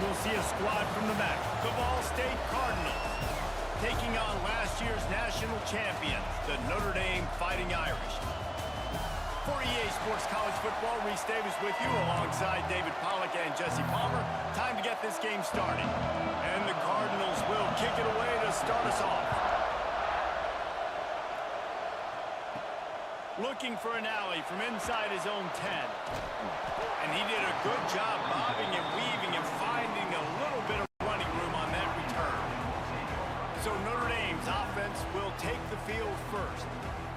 we'll see a squad from the back. The Ball State Cardinals taking on last year's national champions, the Notre Dame Fighting Irish. For EA Sports College Football, Reese Davis with you alongside David Pollack and Jesse Palmer. Time to get this game started. And the Cardinals will kick it away to start us off. Looking for an alley from inside his own 10. And he did a good job bobbing and weaving and finding a little bit of running room on that return. So Notre Dame's offense will take the field first.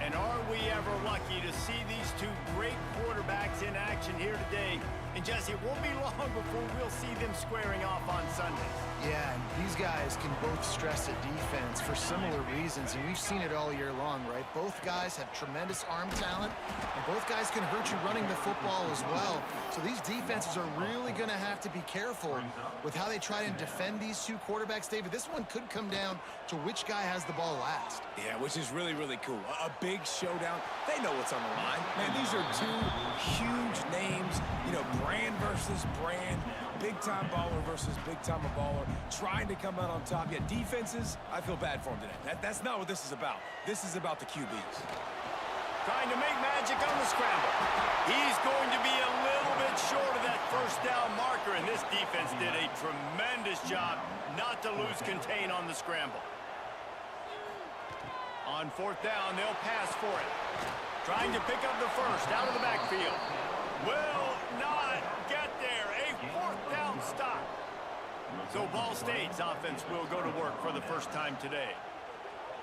And are we ever lucky to see these two great quarterbacks in action here today? And Jesse, it won't be long before we'll see them squaring off on Sunday. Yeah, and these guys can both stress a defense for similar reasons, and we've seen it all year long, right? Both guys have tremendous arm talent, and both guys can hurt you running the football as well. So these defenses are really going to have to be careful with how they try and defend these two quarterbacks. David, this one could come down to which guy has the ball last. Yeah, which is really, really cool. A big showdown. They know what's on the line. Man, these are two huge names, you know, brand versus brand, big-time baller versus big-time baller, trying to come out on top. Yeah, defenses, I feel bad for them today. That's not what this is about. This is about the QBs. Trying to make magic on the scramble. He's going to be a little bit short of that first down marker, and this defense did a tremendous job not to lose contain on the scramble. On fourth down, they'll pass for it. Trying to pick up the first out of the backfield. Will not get there. A fourth down stop. So Ball State's offense will go to work for the first time today.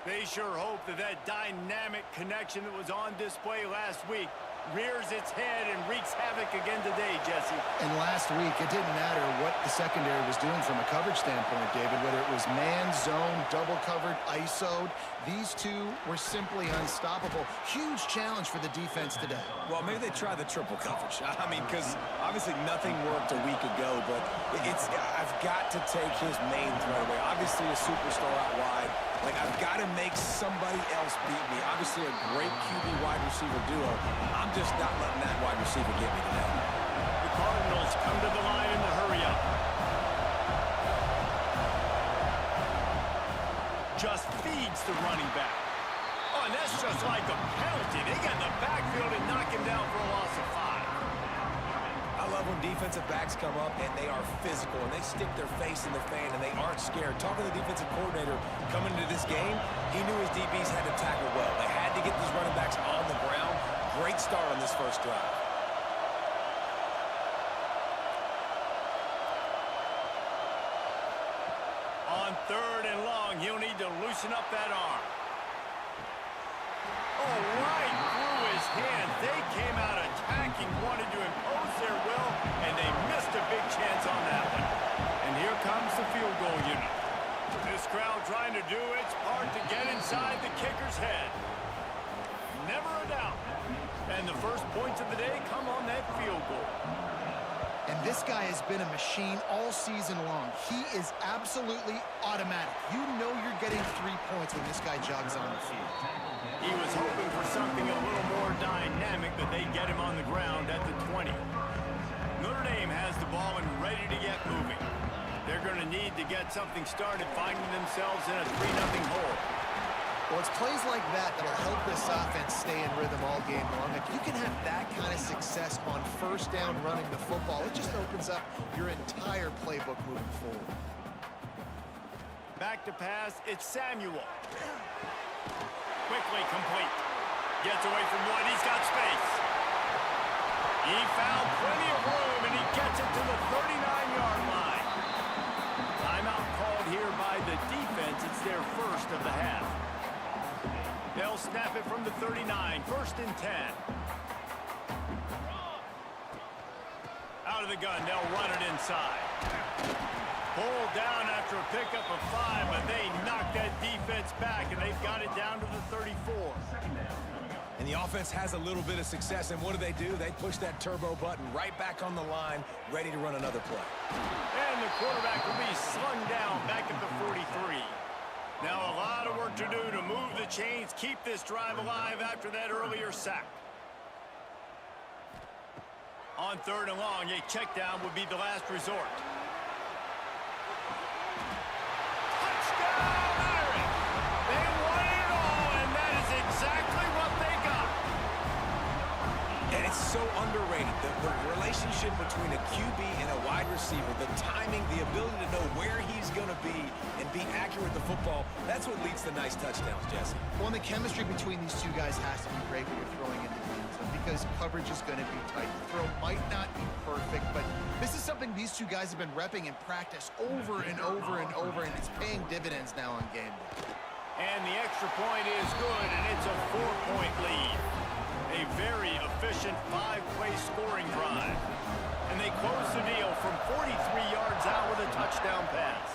They sure hope that that dynamic connection that was on display last week rears its head and wreaks havoc again today, Jesse. And last week, it didn't matter what the secondary was doing from a coverage standpoint, David, whether it was man, zone, double covered, ISO'd. These two were simply unstoppable. Huge challenge for the defense today. Well, maybe they try the triple coverage. I mean, because obviously nothing worked a week ago, but I've got to take his main threat away. Obviously a superstar out wide. Like, I've got to make somebody else beat me. Obviously a great QB wide receiver duo. I'm just not letting that wide receiver get me today. The Cardinals come to the line in the hurry-up. Just feeds the running back. Oh, and that's just like a penalty. They get in the backfield and knock him down for a loss of 5. I love when defensive backs come up and they are physical and they stick their face in the fan and they aren't scared. Talking to the defensive coordinator coming into this game, he knew his DBs had to tackle well. They had to get these running backs on the ground. Great start on this first drive. On third and long, he'll need to loosen up that arm. Oh, right through his hands. They came out attacking, wanted to impose their will, and they missed a big chance on that one. And here comes the field goal unit. This crowd trying to do its part to get inside the kicker's head. Never a doubt. And the first points of the day come on that field goal. And this guy has been a machine all season long. He is absolutely automatic. You know you're getting 3 points when this guy jogs on the field. He was hoping for something a little more dynamic, but they get him on the ground at the 20. Notre Dame has the ball and ready to get moving. They're going to need to get something started, finding themselves in a 3-0 hole. Well, it's plays like that that'll help this offense stay in rhythm all game long. If you can have that kind of success on first down running the football, it just opens up your entire playbook moving forward. Back to pass, it's Samuel. Quickly complete. Gets away from one, he's got space. He found plenty of room, and he gets it to the 39-yard line. Timeout called here by the defense. It's their first of the half. They'll snap it from the 39, first and 10. Out of the gun, they'll run it inside. Pulled down after a pickup of 5, but they knocked that defense back, and they've got it down to the 34. And the offense has a little bit of success, and what do? They push that turbo button right back on the line, ready to run another play. And the quarterback will be slung down back at the 43. Now a lot of work to do to move the chains, keep this drive alive after that earlier sack. On third and long, a check down would be the last resort. relationship between a QB and a wide receiver, the timing, the ability to know where he's going to be and be accurate with the football, that's what leads to nice touchdowns, Jesse. Well, and the chemistry between these two guys has to be great when you're throwing into the end zone because coverage is going to be tight. The throw might not be perfect, but this is something these two guys have been repping in practice over and over and over, and it's paying dividends now on game day. And the extra point is good, and it's a 4-point lead. A very efficient 5-play scoring drive. And they close the deal from 43 yards out with a touchdown pass.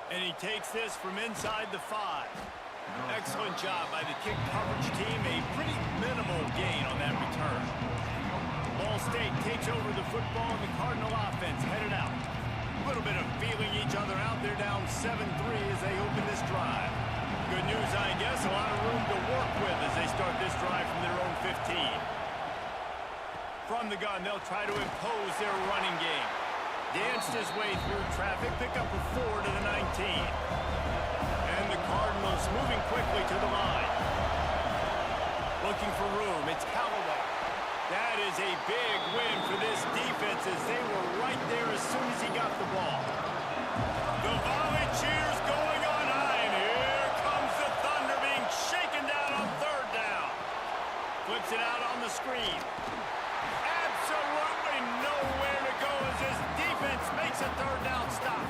And he takes this from inside the 5. Excellent job by the kick coverage team. A pretty minimal gain on that return. Ball State takes over the football, and the Cardinal offense headed out. A little bit of feeling each other out. They're down 7-3 as they open this drive. Good news, I guess, a lot of room to work with as they start this drive from their own 15. From the gun, they'll try to impose their running game. Danced his way through traffic, pick up a 4 to the 19. And the Cardinals moving quickly to the line. Looking for room, it's Callaway. That is a big win for this defense as they were right there as soon as he got the ball. The volley cheers going on high, and here comes the Thunder being shaken down on 3rd down. Flips it out on the screen. Absolutely nowhere to go as this defense makes a 3rd down stop.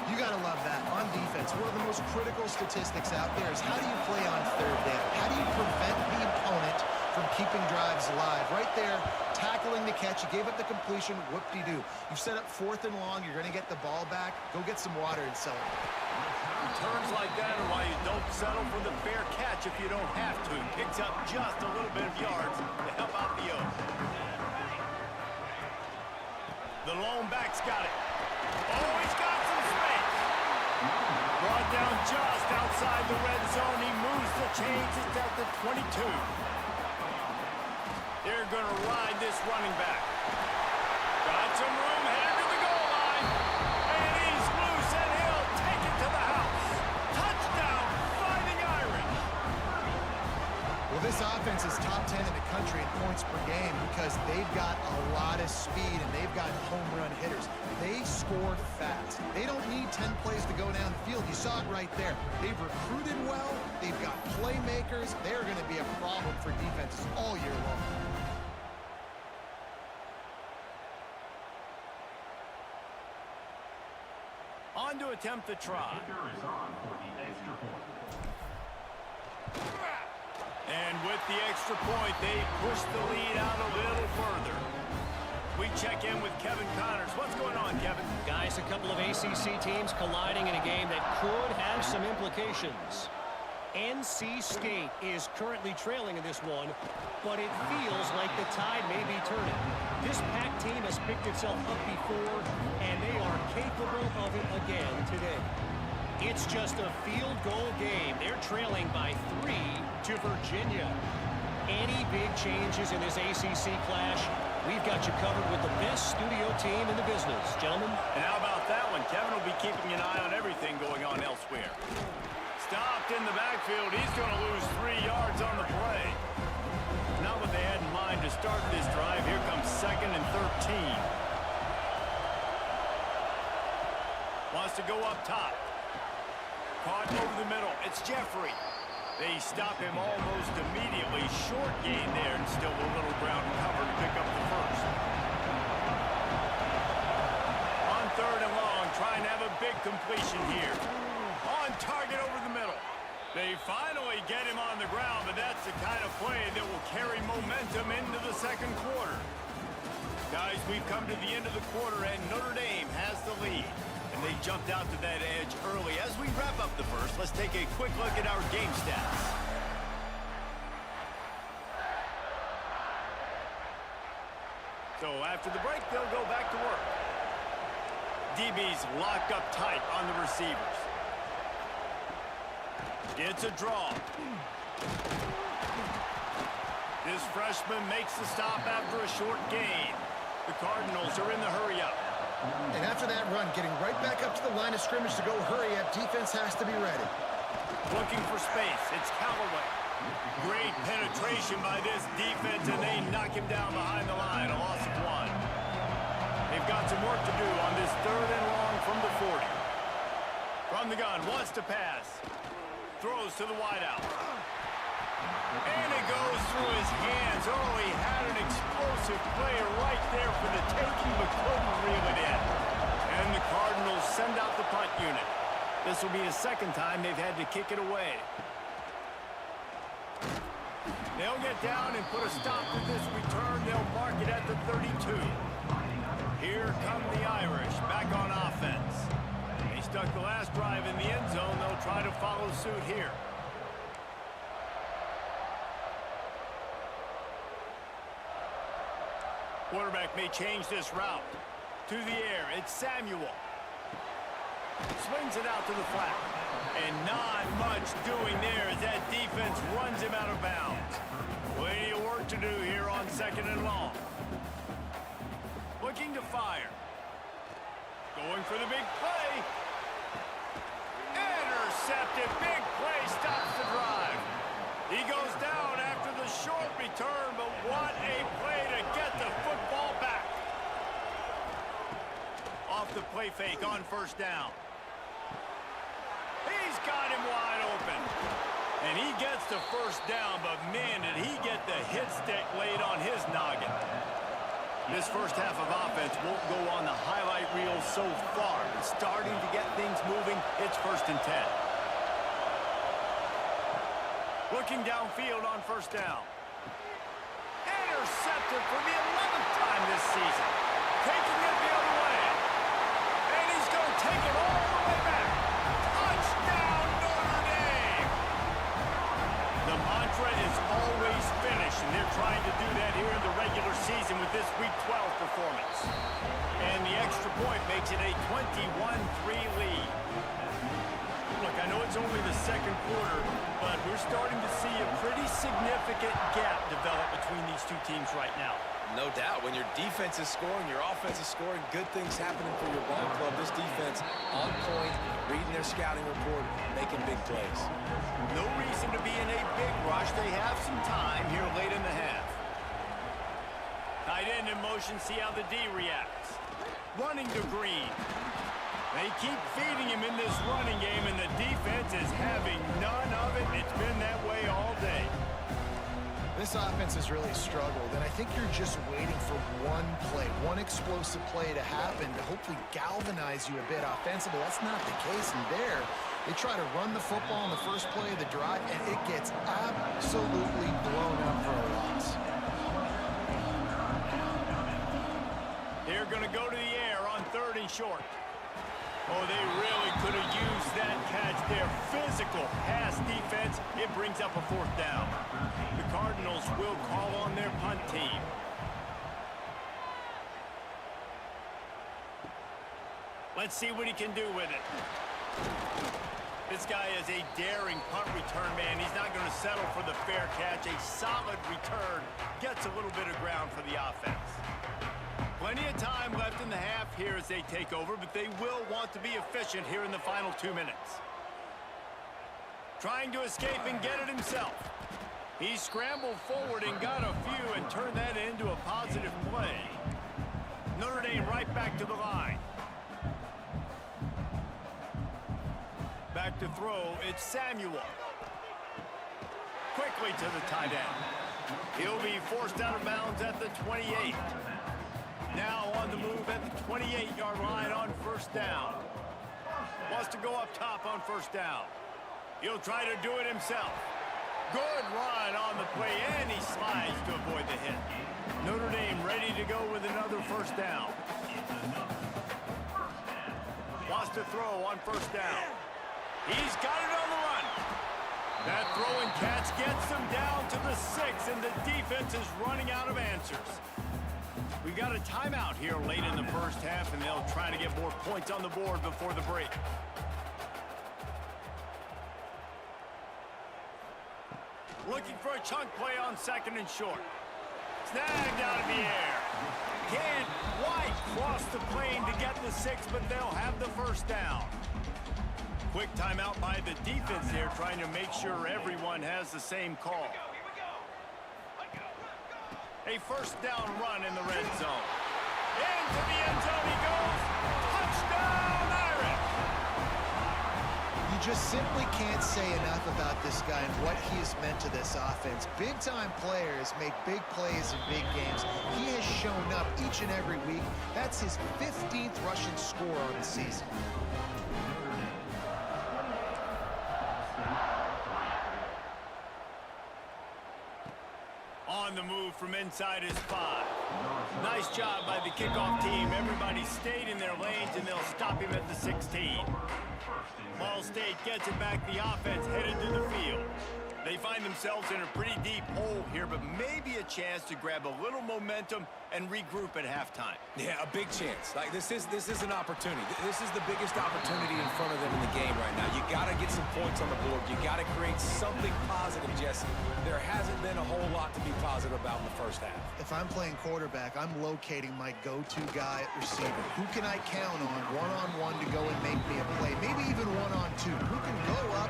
You got to love that. On defense, one of the most critical statistics out there is how do you play on 3rd down? How do you prevent the opponent from keeping drives alive? Right there, tackling the catch. You gave up the completion. Whoop-de-doo. You've set up 4th and long. You're going to get the ball back. Go get some water and celebrate. Returns like that are why you don't settle for the fair catch if you don't have to. Picks up just a little bit of yards to help out the Oaks. The lone back's got it. Oh, he's got some space. Brought down just outside the red zone. He moves the chains. It's at the 22. They're going to ride this running back. Got some room, headed to the goal line. And he's loose, and he'll take it to the house. Touchdown, Fighting Irish. Well, this offense is top 10 in the country in points per game because they've got a lot of speed and they've got home run hitters. They score fast. They don't need 10 plays to go down the field. You saw it right there. They've recruited well. They've got playmakers. They're going to be a problem for defenses all year long. On to attempt the try. And with the extra point, they push the lead out a little further. We check in with Kevin Connors. What's going on, Kevin? Guys, a couple of ACC teams colliding in a game that could have some implications. NC State is currently trailing in this one, but it feels like the tide may be turning. This Pac team has picked itself up before, and they are capable of it again today. It's just a field goal game. They're trailing by 3 to Virginia. Any big changes in this ACC clash, we've got you covered with the best studio team in the business, gentlemen. And how about that one? Kevin will be keeping an eye on everything going on elsewhere. Stopped in the backfield. He's going to lose 3 yards on the play. Not what they had in mind to start this drive. Here comes 2nd and 13. Wants to go up top. Caught over the middle. It's Jeffrey. They stop him almost immediately. Short gain there, and still a little ground cover to pick up the first. On 3rd and long, trying to have a big completion here. On target over the middle. They finally get him on the ground, but that's the kind of play that will carry momentum into the 2nd quarter. Guys, we've come to the end of the quarter, and Notre Dame has the lead. And they jumped out to that edge early. As we wrap up the first, let's take a quick look at our game stats. So after the break, they'll go back to work. DB's locked up tight on the receivers. It's a draw. This freshman makes the stop after a short gain. The Cardinals are in the hurry-up. And after that run, getting right back up to the line of scrimmage to go hurry up, defense has to be ready. Looking for space. It's Callaway. Great penetration by this defense, and they knock him down behind the line, a loss of 1. They've got some work to do on this 3rd and long from the 40. From the gun, wants to pass. Throws to the wideout. And it goes through his hands. Oh, he had an explosive player right there for the taking, but couldn't reel it in. And the Cardinals send out the punt unit. This will be the 2nd time they've had to kick it away. They'll get down and put a stop to this return. They'll mark it at the 32. Here come the Irish back on offense. They stuck the last drive in the end zone. They'll try to follow suit here. Quarterback may change this route. To the air, it's Samuel. Swings it out to the flat. And not much doing there as that defense runs him out of bounds. Plenty of work to do here on 2nd and long. Looking to fire. Going for the big play. Intercepted. Big play stops the drive. He goes down after the short return, but what a play to get the football back. Off the play fake on 1st down. He's got him wide open. And he gets the 1st down, but man, did he get the hit stick laid on his noggin. This first half of offense won't go on the highlight reel so far. It's starting to get things moving. It's 1st and 10. Looking downfield on 1st down. Intercepted for the 11th time this season. Taking it the other way. And he's going to take it all the way back. Touchdown, Notre Dame! The mantra is always finish, and they're trying to do that here in the regular season with this Week 12 performance. And the extra point makes it a 21-3 lead. Look, I know it's only the 2nd quarter, but we're starting to see a pretty significant gap develop between these two teams right now. No doubt. When your defense is scoring, your offense is scoring, good things happening for your ball club. This defense on point, reading their scouting report, making big plays. No reason to be in a big rush. They have some time here late in the half. Tight end in motion, see how the D reacts. Running to Green. They keep feeding him in this running game, and the defense is having none of it. It's been that way all day. This offense has really struggled, and I think you're just waiting for one play, one explosive play to happen to hopefully galvanize you a bit offensively. That's not the case in there. They try to run the football in the first play of the drive, and it gets absolutely blown up for a loss. They're going to go to the air on 3rd and short. Oh, they really could have used that catch there. Physical pass defense. It brings up a 4th down. The Cardinals will call on their punt team. Let's see what he can do with it. This guy is a daring punt return man. He's not going to settle for the fair catch. A solid return. Gets a little bit of ground for the offense. Plenty of time left in the half here as they take over, but they will want to be efficient here in the final 2 minutes. Trying to escape and get it himself. He scrambled forward and got a few and turned that into a positive play. Notre Dame right back to the line. Back to throw, it's Samuel. Quickly to the tight end. He'll be forced out of bounds at the 28. Now on the move at the 28-yard line on 1st down. Wants to go up top on 1st down. He'll try to do it himself. Good run on the play, and he slides to avoid the hit. Notre Dame ready to go with another 1st down. Wants to throw on 1st down. He's got it on the run. That throw and catch gets them down to the 6, and the defense is running out of answers. We've got a timeout here late in the first half, and they'll try to get more points on the board before the break. Looking for a chunk play on 2nd and short. Snagged out of the air. Can't quite cross the plane to get the 6, but they'll have the 1st down. Quick timeout by the defense there, trying to make sure everyone has the same call. A first down run in the red zone. Into the end zone he goes. Touchdown, Irish! You just simply can't say enough about this guy and what he has meant to this offense. Big-time players make big plays in big games. He has shown up each and every week. That's his 15th rushing score on the season. On the move from inside his 5. Nice job by the kickoff team. Everybody stayed in their lanes, and they'll stop him at the 16. Ball State gets it back. The offense headed to the field. They find themselves in a pretty deep hole here, but maybe a chance to grab a little momentum and regroup at halftime. Yeah, a big chance. Like this is an opportunity. This is the biggest opportunity in front of them in the game right now. You got to get some points on the board. You got to create something positive, Jesse. There hasn't been a whole lot to be positive about in the first half. If I'm playing quarterback, I'm locating my go-to guy at receiver. Who can I count on one-on-one to go and make me a play? Maybe even one-on-two. Who can go up,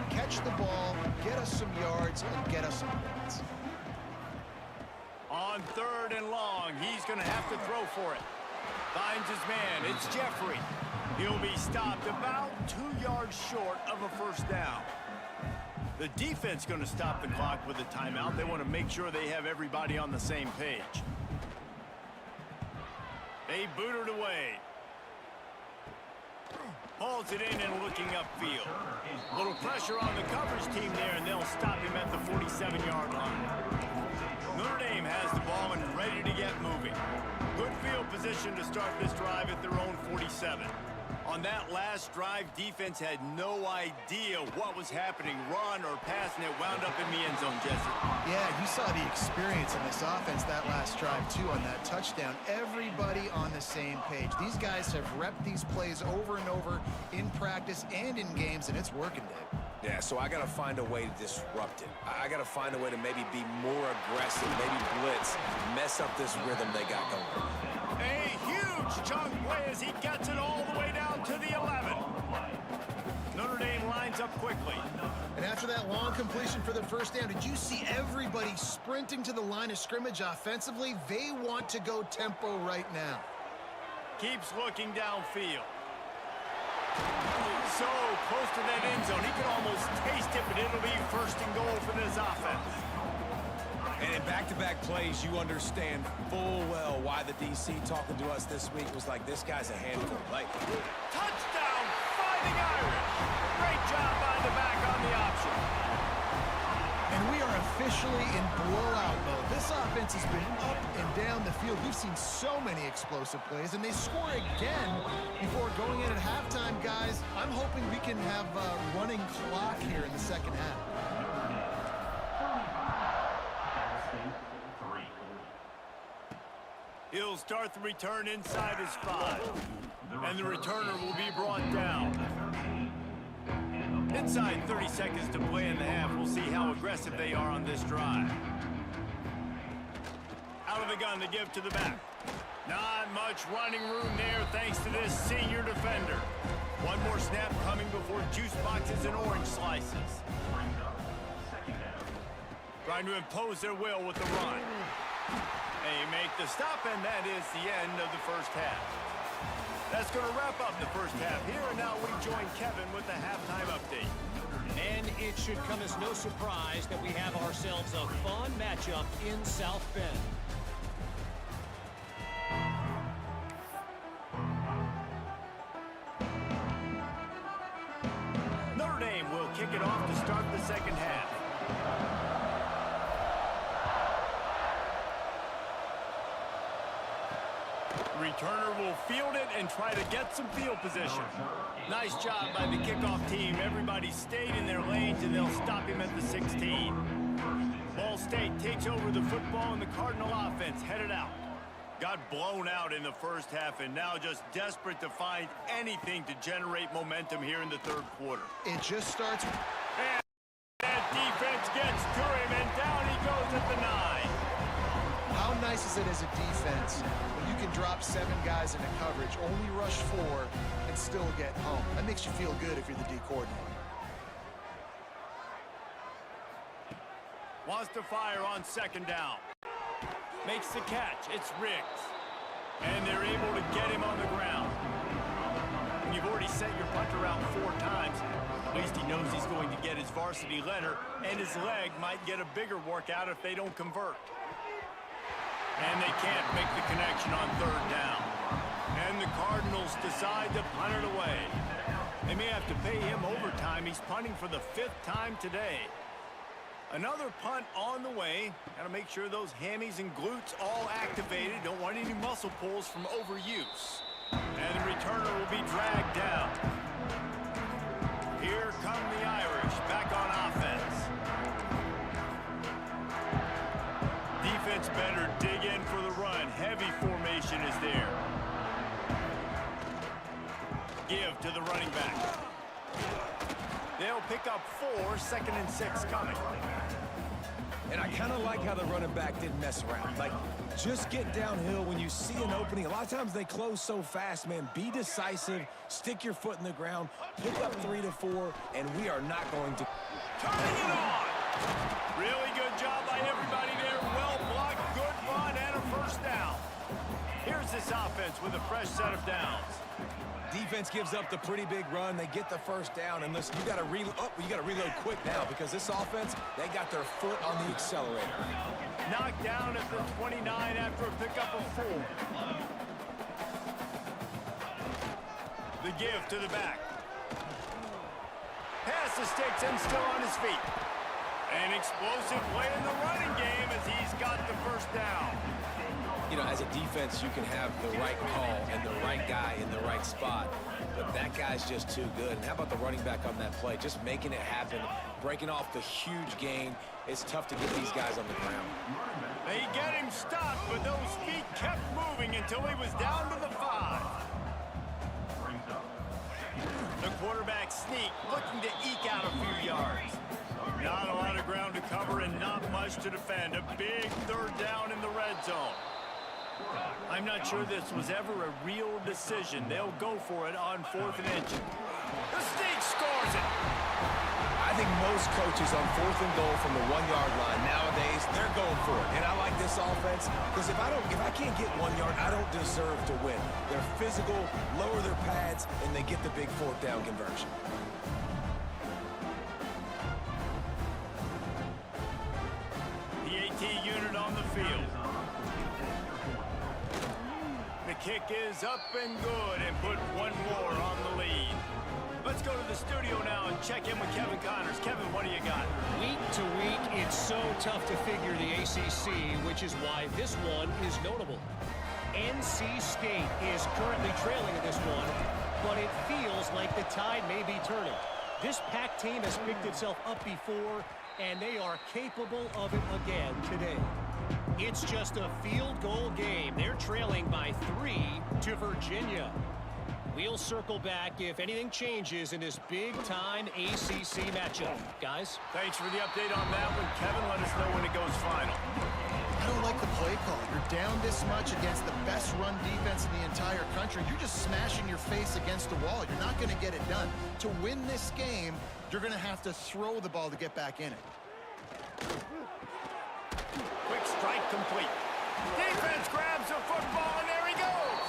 catch the ball, get us some yards, and get us some points. On 3rd and long, he's going to have to throw for it. Finds his man. It's Jeffrey. He'll be stopped about 2 yards short of a first down. The defense going to stop the clock with a timeout. They want to make sure they have everybody on the same page. They boot it away. Hauls it in and looking upfield. A little pressure on the coverage team there, and they'll stop him at the 47-yard line. Notre Dame has the ball and ready to get moving. Good field position to start this drive at their own 47. On that last drive, defense had no idea what was happening. Run or pass, and it wound up in the end zone, Jesse. Yeah, you saw the experience in this offense that last drive, too, on that touchdown. Everybody on the same page. These guys have repped these plays over and over in practice and in games, and it's working, Dave. Yeah, so I got to find a way to disrupt it. I got to find a way to maybe be more aggressive, maybe blitz, mess up this rhythm they got going. A huge chunk play as he gets it all the way down to the 11. Notre Dame lines up quickly. And after that long completion for the first down, did you see everybody sprinting to the line of scrimmage offensively? They want to go tempo right now. Keeps looking downfield. So close to that end zone. He could almost taste it, but it'll be 1st and goal for this offense. And in back-to-back plays, you understand full well why the DC talking to us this week was like, this guy's a handful. Like, touchdown, Fighting Irish. Great job by the back on the option. And we are officially in blowout mode. This offense has been up and down the field. We've seen so many explosive plays, and they score again before going in at halftime, guys. I'm hoping we can have a running clock here in the second half. He'll start the return inside his 5. And the returner will be brought down. Inside 30 seconds to play in the half. We'll see how aggressive they are on this drive. Out of the gun to give to the back. Not much running room there thanks to this senior defender. One more snap coming before juice boxes and orange slices. Trying to impose their will with the run. They make the stop, and that is the end of the first half. That's going to wrap up the first half here, and now we join Kevin with the halftime update. And it should come as no surprise that we have ourselves a fun matchup in South Bend. Notre Dame will kick it off to start the second half. Returner will field it and try to get some field position. Nice job by the kickoff team. Everybody stayed in their lanes, and they'll stop him at the 16. Ball State takes over the football, and the Cardinal offense headed out. Got blown out in the first half, and now just desperate to find anything to generate momentum here in the third quarter. It just starts. And that defense gets to him, and down he goes at the 9. How nice is it as a defense when you can drop 7 guys into coverage, only rush 4, and still get home? That makes you feel good if you're the D coordinator. Wants to fire on 2nd down. Makes the catch. It's Riggs. And they're able to get him on the ground. When you've already sent your punter out 4 times, at least he knows he's going to get his varsity letter, and his leg might get a bigger workout if they don't convert. And they can't make the connection on 3rd down. And the Cardinals decide to punt it away. They may have to pay him overtime. He's punting for the 5th time today. Another punt on the way. Got to make sure those hammies and glutes all activated. Don't want any muscle pulls from overuse. And the returner will be dragged down. Here come the Irish back on offense. Defense better dig in for the run. Heavy formation is there. Give to the running back. They'll pick up 4, 2nd and 6 coming. And I kind of like how the running back didn't mess around. Like, just get downhill when you see an opening. A lot of times they close so fast, man. Be decisive, stick your foot in the ground, pick up 3 to 4, and we are not going to... Turning it on! Really good job by everybody there. Well blocked, good run, and a 1st down. Here's this offense with a fresh set of downs. Defense gives up the pretty big run. They get the 1st down, and listen, you got to reload quick now because this offense, they got their foot on the accelerator. Knocked down at the 29 after a pickup of 4. The give to the back. Pass the sticks and still on his feet. An explosive play in the running game as he's got the 1st down. You know, as a defense, you can have the right call and the right guy in the right spot, but that guy's just too good. And how about the running back on that play? Just making it happen, breaking off the huge gain. It's tough to get these guys on the ground. They get him stopped, but those feet kept moving until he was down to the 5. The quarterback sneak, looking to eke out a few yards. Not a lot of ground to cover and not much to defend. A big 3rd down in the red zone. I'm not sure this was ever a real decision. They'll go for it on 4th and inch. The sneak scores it. I think most coaches on 4th and goal from the 1-yard line nowadays, they're going for it. And I like this offense because if I can't get 1 yard, I don't deserve to win. They're physical, lower their pads, and they get the big 4th down conversion. The AT unit on the field. The kick is up and good and put 1 more on the lead. Let's go to the studio now and check in with Kevin Connors. Kevin, what do you got? Week to week, it's so tough to figure the ACC, which is why this one is notable. NC State is currently trailing in this one, but it feels like the tide may be turning. This Pac team has picked itself up before, and they are capable of it again today. It's just a field goal game. They're trailing by 3 to Virginia. We'll circle back if anything changes in this big-time ACC matchup. Guys? Thanks for the update on that one. Kevin, let us know when it goes final. I don't like the play call. You're down this much against the best run defense in the entire country. You're just smashing your face against the wall. You're not going to get it done. To win this game, you're going to have to throw the ball to get back in it. Quick strike complete. Defense grabs the football, and there he goes.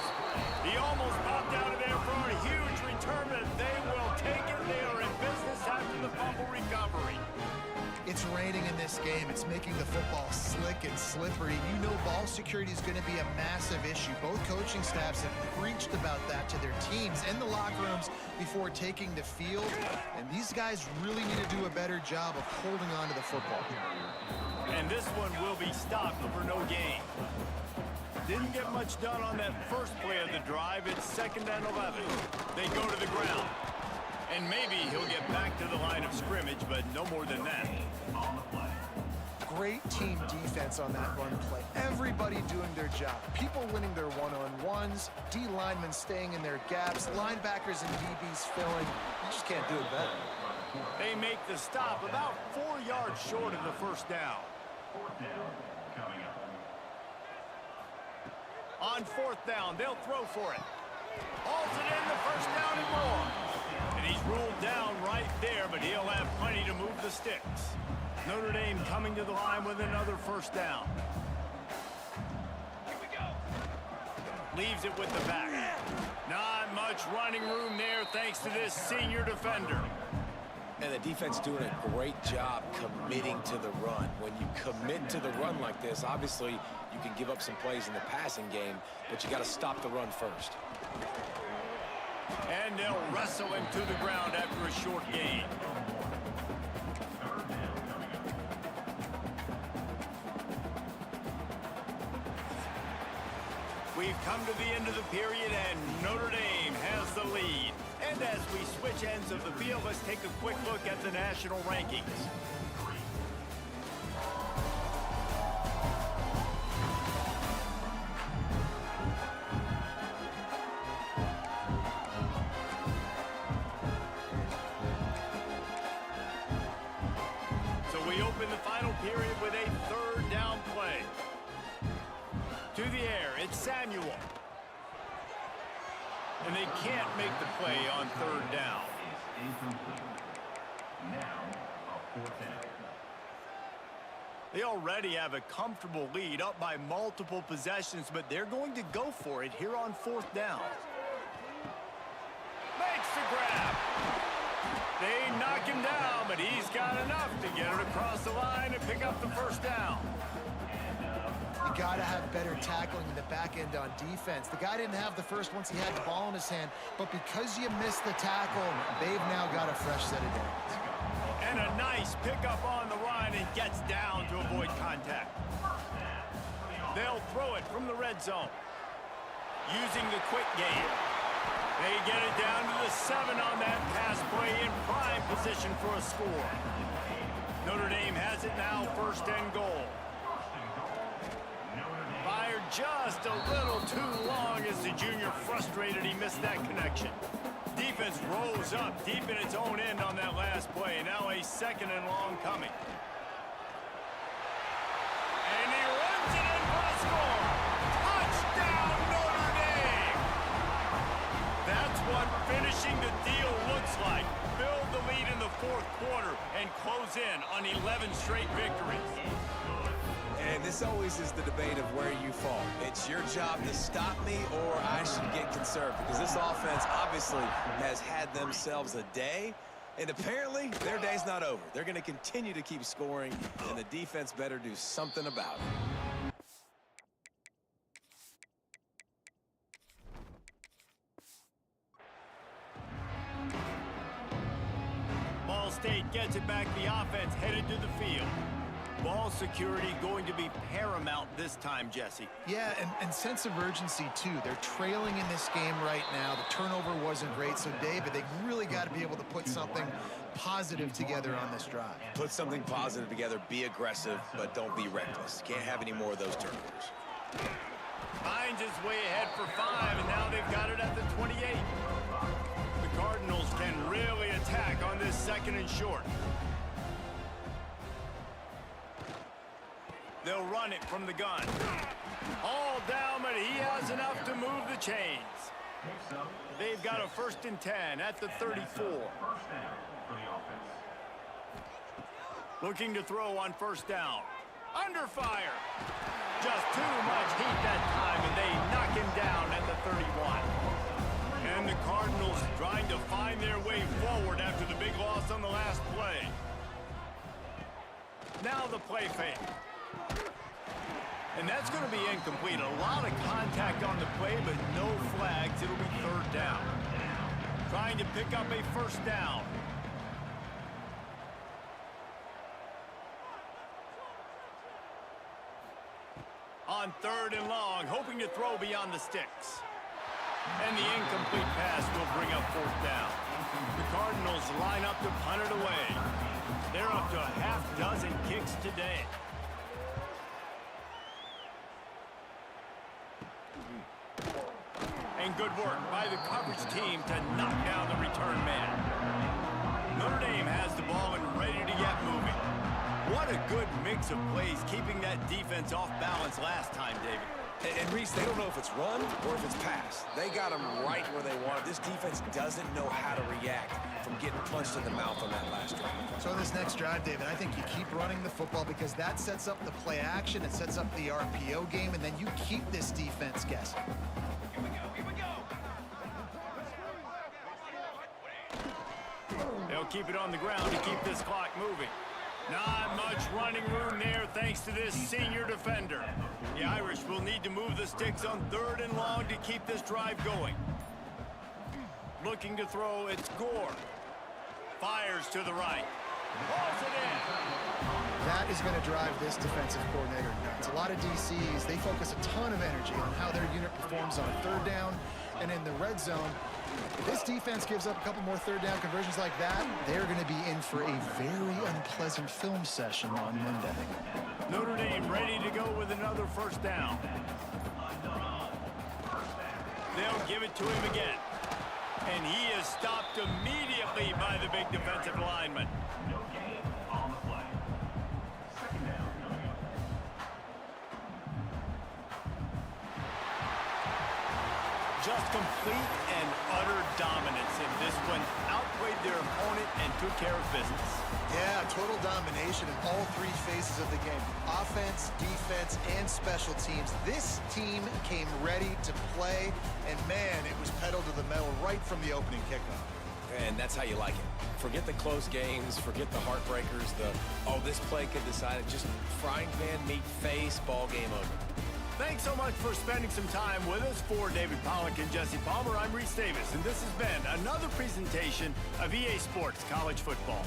He almost popped out of there for a huge return, but they will take it. They are in business after the fumble recovery. It's raining in this game. It's making the football slick and slippery. You know ball security is going to be a massive issue. Both coaching staffs have preached about that to their teams in the locker rooms before taking the field. And these guys really need to do a better job of holding on to the football. And this one will be stopped for no gain. Didn't get much done on that first play of the drive. It's 2nd and 11. They go to the ground. And maybe he'll get back to the line of scrimmage, but no more than that. Great team defense on that run play. Everybody doing their job. People winning their one-on-ones, D linemen staying in their gaps, linebackers and DBs filling. You just can't do it better. They make the stop about 4 yards short of the 1st down. On fourth down, they'll throw for it. Hauls it in, the first down and more. And he's ruled down right there, but he'll have plenty to move the sticks. Notre Dame coming to the line with another first down. Here we go. Leaves it with the back. Not much running room there thanks to this senior defender. And the defense doing a great job committing to the run. When you commit to the run like this, obviously you can give up some plays in the passing game, but you got to stop the run first. And they'll wrestle him to the ground after a short gain. We've come to the end of the period, and Notre Dame has the lead. And as we switch ends of the field, let's take a quick look at the national rankings. So we open the final period with a third down play. To the air, it's Samuel. And they can't make the play on third down. They already have a comfortable lead, up by multiple possessions, but they're going to go for it here on fourth down. Makes the grab. They knock him down, but he's got enough to get it across the line and pick up the first down. You got to have better tackling in the back end on defense. The guy didn't have the first once he had the ball in his hand, but because you missed the tackle, they've now got a fresh set of downs. And a nice pickup on the line and gets down to avoid contact. They'll throw it from the red zone. Using the quick game. They get it down to the 7 on that pass play in prime position for a score. Notre Dame has it now, first and goal. Fired just a little too long as the junior frustrated he missed that connection. Defense rose up deep in its own end on that last play. Now a second and long coming. And he runs it in for a score. Touchdown, Notre Dame! That's what finishing the deal looks like. Build the lead in the fourth quarter and close in on 11 straight victories. And this always is the debate of where you fall. It's your job to stop me or I should get conserved, because this offense obviously has had themselves a day, and apparently their day's not over. They're going to continue to keep scoring, and the defense better do something about it. Ball State gets it back. The offense headed to the field. Ball security going to be paramount this time, Jesse. Yeah, and sense of urgency, too. They're trailing in this game right now. The turnover wasn't great, so, David, they really got to be able to put something positive together on this drive. Put something positive together, be aggressive, but don't be reckless. Can't have any more of those turnovers. Finds his way ahead for 5, and now they've got it at the 28. The Cardinals can really attack on this second and short. They'll run it from the gun. All down, but he has enough to move the chains. They've got a 1st and 10 at the 34. Looking to throw on 1st down. Under fire. Just too much heat that time, and they knock him down at the 31. And the Cardinals trying to find their way forward after the big loss on the last play. Now the play fake. And that's going to be incomplete. A lot of contact on the play, but no flags. It'll be 3rd down. Trying to pick up a 1st down. On 3rd and long, hoping to throw beyond the sticks. And the incomplete pass will bring up 4th down. The Cardinals line up to punt it away. They're up to a half-dozen kicks today. And good work by the coverage team to knock down the return man. Notre Dame has the ball and ready to get moving. What a good mix of plays, keeping that defense off balance last time, David. And Reese, they don't know if it's run or if it's pass. They got them right where they want it. This defense doesn't know how to react from getting punched in the mouth on that last drive. So in this next drive, David, I think you keep running the football because that sets up the play action, it sets up the RPO game, and then you keep this defense guessing. Here we go. They'll keep it on the ground to keep this clock moving. Not much running room there thanks to this senior defender. The Irish will need to move the sticks on 3rd and long to keep this drive going. Looking to throw, it's Gore. Fires to the right. Pulls it in. That is going to drive this defensive coordinator nuts. A lot of DCs, they focus a ton of energy on how their unit performs on a 3rd down and in the red zone. If this defense gives up a couple more 3rd down conversions like that, they're going to be in for a very unpleasant film session on Monday. Notre Dame ready to go with another 1st down. They'll give it to him again. And he is stopped immediately by the big defensive lineman. Just complete and utter dominance in this one. Outplayed their opponent and took care of business. Yeah, total domination in all 3 phases of the game. Offense, defense, and special teams. This team came ready to play, and man, it was pedal to the metal right from the opening kickoff. And that's how you like it. Forget the close games, forget the heartbreakers, this play could decide it. Just frying pan, meat face, ball game over. Thanks so much for spending some time with us. For David Pollock and Jesse Palmer, I'm Reese Davis, and this has been another presentation of EA Sports College Football.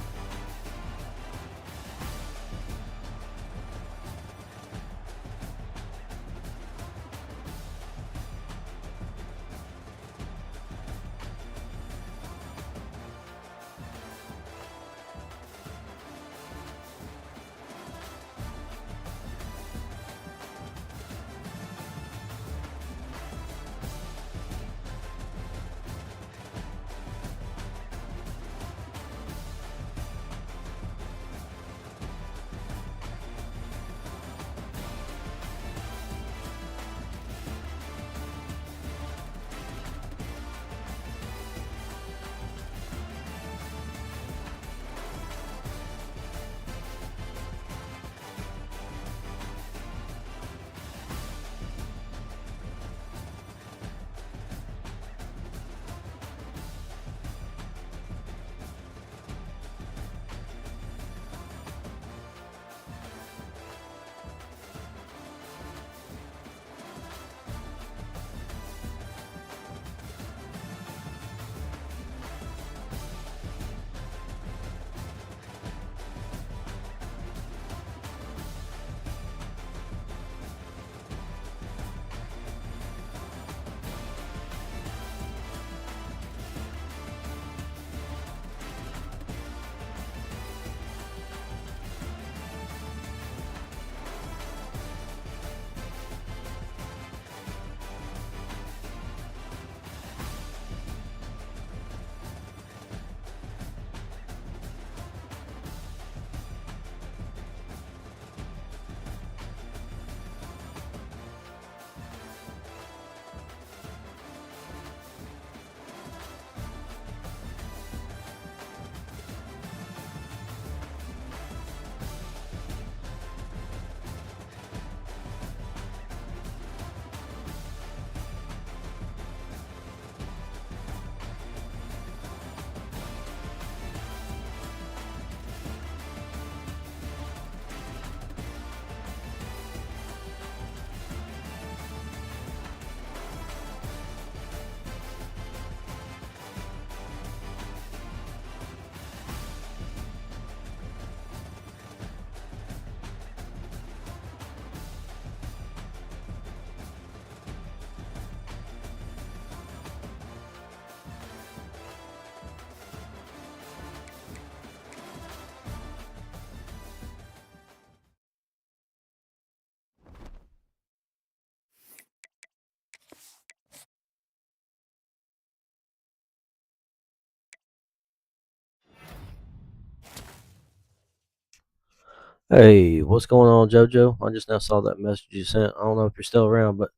Hey, what's going on, JoJo? I just now saw that message you sent. I don't know if you're still around, but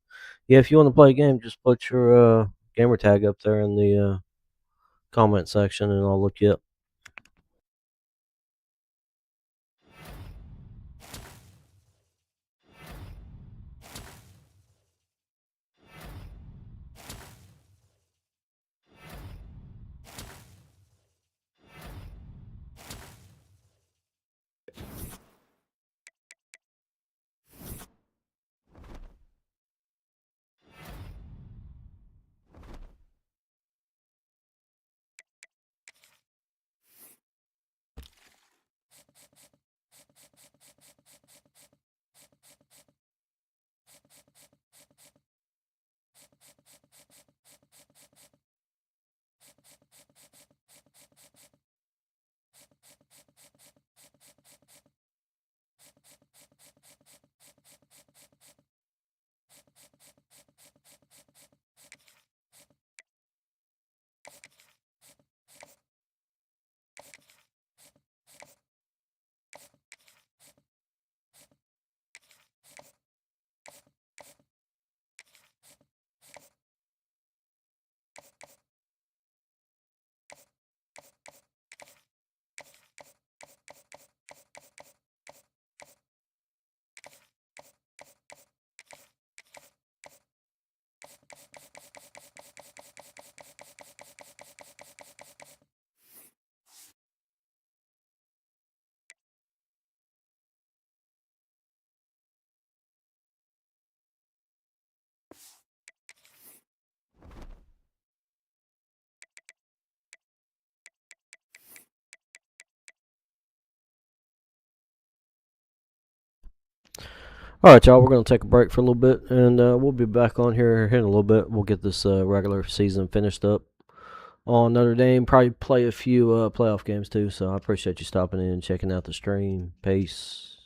Yeah, if you want to play a game, just put your gamer tag up there in the comment section, and I'll look you up. All right, y'all. We're gonna take a break for a little bit, and we'll be back on here in a little bit. We'll get this regular season finished up on Notre Dame. Probably play a few playoff games too. So I appreciate you stopping in and checking out the stream. Peace.